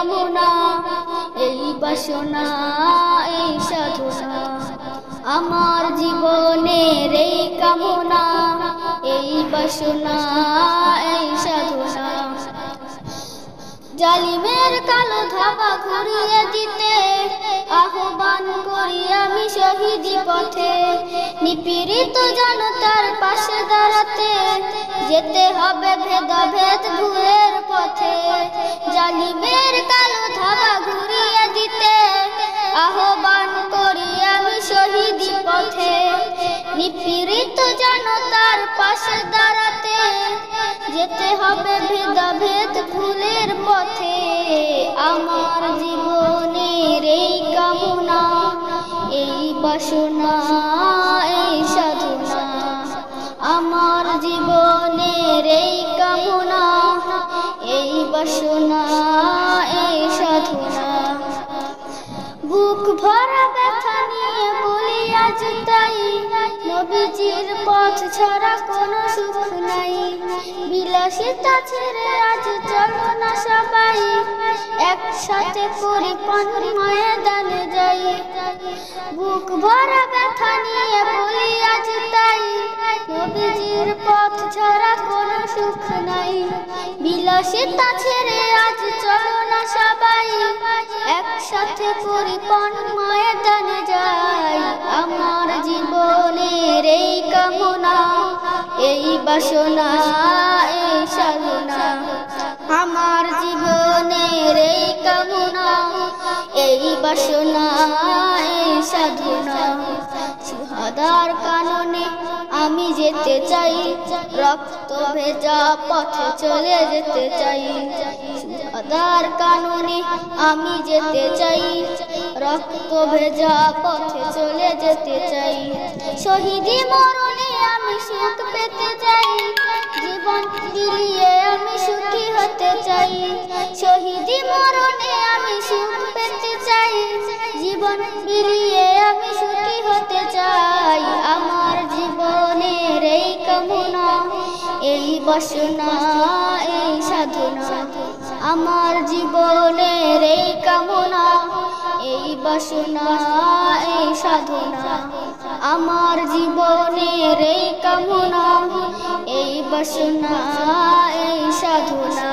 কামনা, এই বাসনা, এই সাধনা। আমার জীবনের এই কামনা, এই বাসনা, এই সাধনা। জালিমের কালো ধাবা ঘুরিয়ে দিতে আহ্বান করি আমি শহীদি পথে। নিপীড়িত জনতার পাশে দাঁড়াতে যেতে হবে ভেদাভেদ ভুলের পথে। জালিমের কালো ধাবা ঘুরিয়ে দিতে আহ্বান করি আমি শহীদি পথে। নিপীড়িত জনতার পাশে দাঁড়াতে যেতে হবে ভেদাভেদ ভুলের পথে। আমার জীবনের এই কামনা, এই বাসনা, এই সাধনা। আমার জীবনের এই কামনা, এই বাসনা, এই সাধনা। বুক ভরা ব্যথা নিয়ে বলি আজ তাই, নবীজির পথ ছাড়া কোনো সুখ নাই। বিলাসিতা ছেড়ে আজ চলো না সবাই, একসাথে করি পান ময়দানে যাই। বুক ভরা ব্যথা নিয়ে বলি আজ তাই, নবীজির পথ ছাড়া কোনো সুখ নাই। বিলাসিতা ছেড়ে আজ চলো না সবাই, একসাথে করি পান ময়দানে যাই। আমার জীবনের এই কামনা, এই বাসনা, এই সাধনা। আমার জীবনের এই কামনা, এই বাসনা, এই সাধনা। শাহাদার কাননে আমি যেতে চাই, রক্ত ভেজা পথে চলে যেতে চাই। শাহাদার কাননে আমি যেতে চাই, রক্ত ভেজা পথে চলে যেতে চাই। শহীদি মরণে আমি সুখ পেতে চাই, জীবন বিলিয়ে আমি সুখী হতে চাই। শহীদি মরণে আমি সুখ পেতে চাই, জীবন বিলিয়ে আমি সুখী হতে চাই। আমার জীবনের এই কামনা, এই বাসনা, এই সাধনা। আমার জীবনের এই কামনা, এই বাসনা, এই সাধনা। আমার জীবনের এই কামনা, এই বাসনা, এই সাধনা।